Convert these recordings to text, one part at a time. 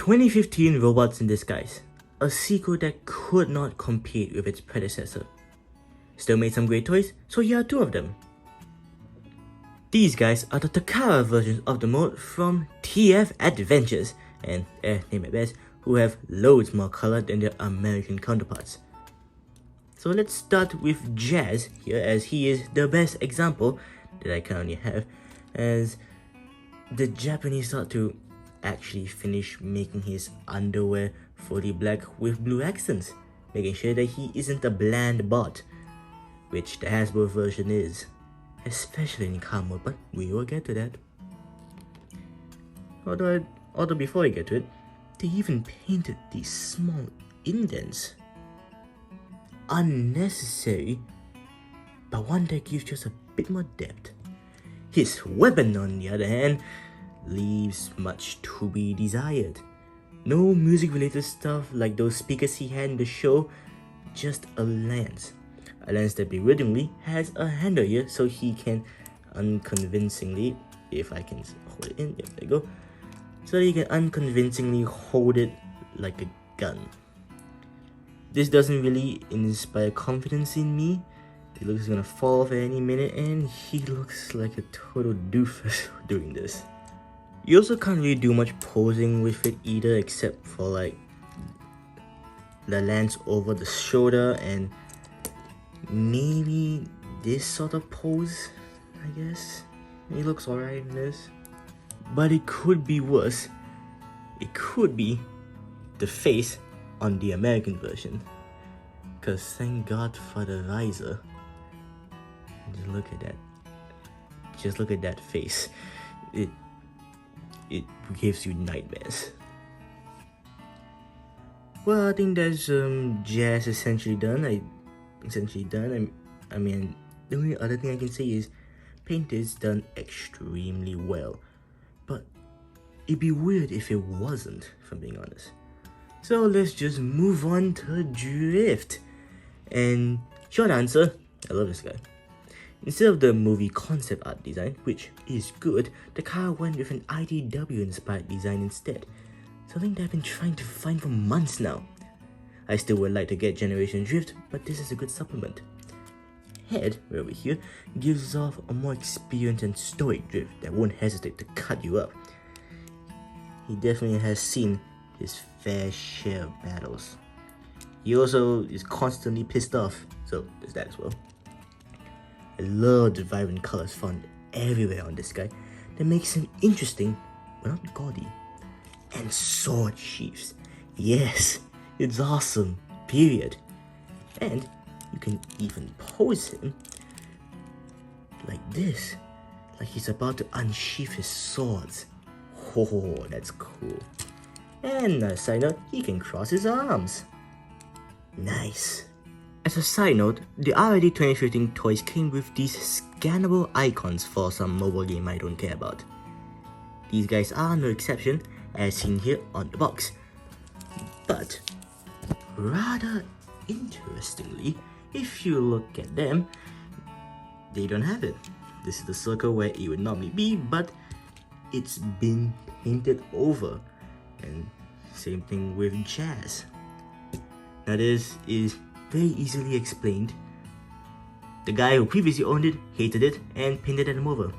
2015 Robots in Disguise, a sequel that could not compete with its predecessor. Still made some great toys, so here are two of them. These guys are the Takara versions of the mode from TF Adventures, and name it best, who have loads more color than their American counterparts. So let's start with Jazz here, as he is the best example that I currently have, as the Japanese start to actually finish making his underwear fully black with blue accents, making sure that he isn't a bland bot, which the Hasbro version is, especially in car mode, but we will get to that. Although before we get to it, they even painted these small indents. Unnecessary, but one that gives just a bit more depth. His weapon, on the other hand, leaves much to be desired. No music related stuff like those speakers he had in the show, just a lance. A lance that bewilderingly has a handle here, so he can unconvincingly, if I can hold it in, there we go, so that he can unconvincingly hold it like a gun. This doesn't really inspire confidence in me. It looks gonna fall off at any minute, and he looks like a total doofus doing this. You also can't really do much posing with it either, except for like the lance over the shoulder and maybe this sort of pose, I guess. He looks alright in this. But it could be worse. It could be the face on the American version. Cause thank God for the visor. Just look at that. Just look at that face. It gives you nightmares. Well, I think that's Jazz essentially done. I mean, the only other thing I can say is paint is done extremely well, but it'd be weird if it wasn't, if I'm being honest. So let's just move on to Drift. And short answer, I love this guy. Instead of the movie concept art design, which is good, the car went with an IDW inspired design instead. Something that I've been trying to find for months now. I still would like to get Generation Drift, but this is a good supplement. Head, right over here, gives off a more experienced and stoic Drift that won't hesitate to cut you up. He definitely has seen his fair share of battles. He also is constantly pissed off, so there's that as well. I love the vibrant colors found everywhere on this guy that makes him interesting, but not gaudy. And sword sheaths. Yes, it's awesome, period. And you can even pose him like this, like he's about to unsheath his swords. Oh, that's cool. And a side note, he can cross his arms. Nice. As a side note, the RID 2015 toys came with these scannable icons for some mobile game I don't care about. These guys are no exception, as seen here on the box. But, rather interestingly, if you look at them, they don't have it. This is the circle where it would normally be, but it's been painted over. And same thing with Jazz. Now this is very easily explained. The guy who previously owned it hated it and painted them over,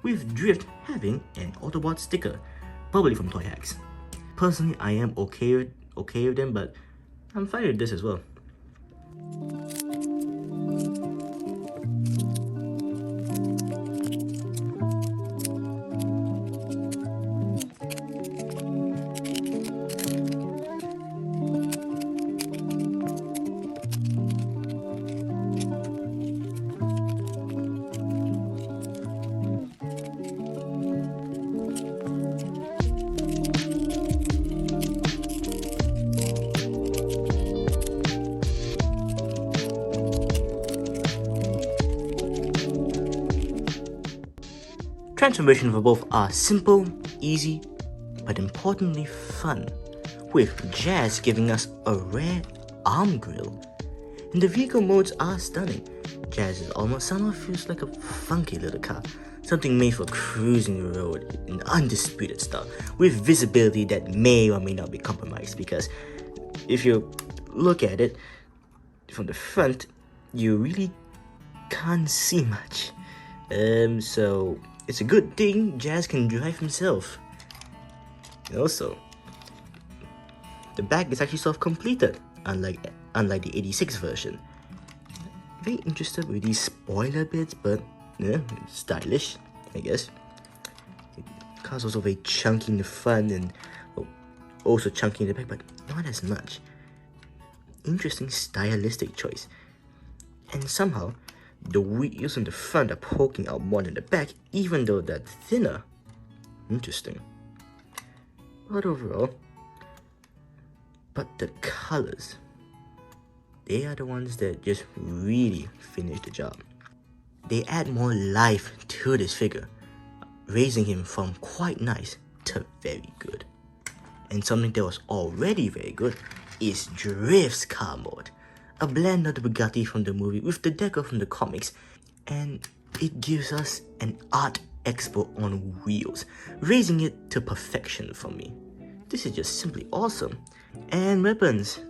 with Drift having an Autobot sticker, probably from Toy Hacks. Personally, I am okay with them, but I'm fine with this as well. Transformation for both are simple, easy, but importantly fun, with Jazz giving us a rare arm grill. And the vehicle modes are stunning. Jazz almost somehow feels like a funky little car, Something made for cruising the road in undisputed style, with visibility that may or may not be compromised, because if you look at it from the front, you really can't see much. So it's a good thing Jazz can drive himself. And also, the back is actually self-completed, unlike the 86 version. Very interested with these spoiler bits, but yeah, stylish, I guess. The car's also very chunky in the front and also chunky in the back, but not as much. Interesting stylistic choice. And somehow, the wheels on the front are poking out more than the back, even though they're thinner. Interesting. But overall, the colors, they are the ones that just really finish the job. They add more life to this figure, raising him from quite nice to very good. And something that was already very good is Drift's car mode, a blend of the Bugatti from the movie with the deco from the comics, and it gives us an art expo on wheels, raising it to perfection for me. This is just simply awesome. And weapons,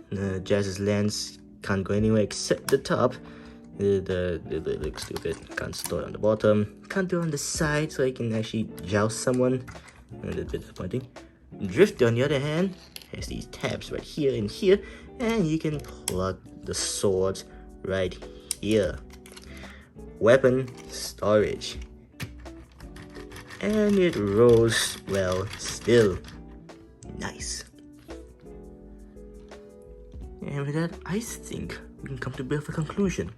Jazz's lance can't go anywhere except the top. It looks stupid. Can't store it on the bottom. Can't do it on the side so I can actually joust someone. A little bit disappointing. Drift, on the other hand, has these tabs right here and here, and you can plug the swords right here. Weapon storage. And it rolls well still. Nice. And with that, I think we can come to a bit of a conclusion,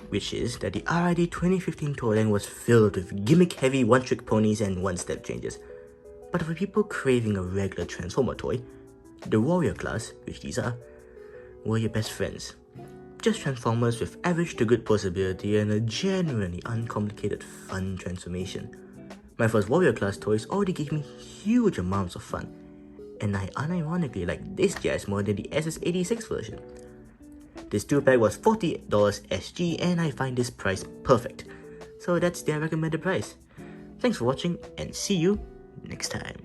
which is that the RID 2015 Touring was filled with gimmick-heavy one-trick ponies and one-step changes. But for people craving a regular Transformer toy, the Warrior class, which these are, were your best friends. Just Transformers with average to good posability and a genuinely uncomplicated fun transformation. My first Warrior class toys already gave me huge amounts of fun, and I unironically like this Jazz more than the SS86 version. This 2-pack was $48 SG, and I find this price perfect. So that's their recommended price. Thanks for watching, and see you next time.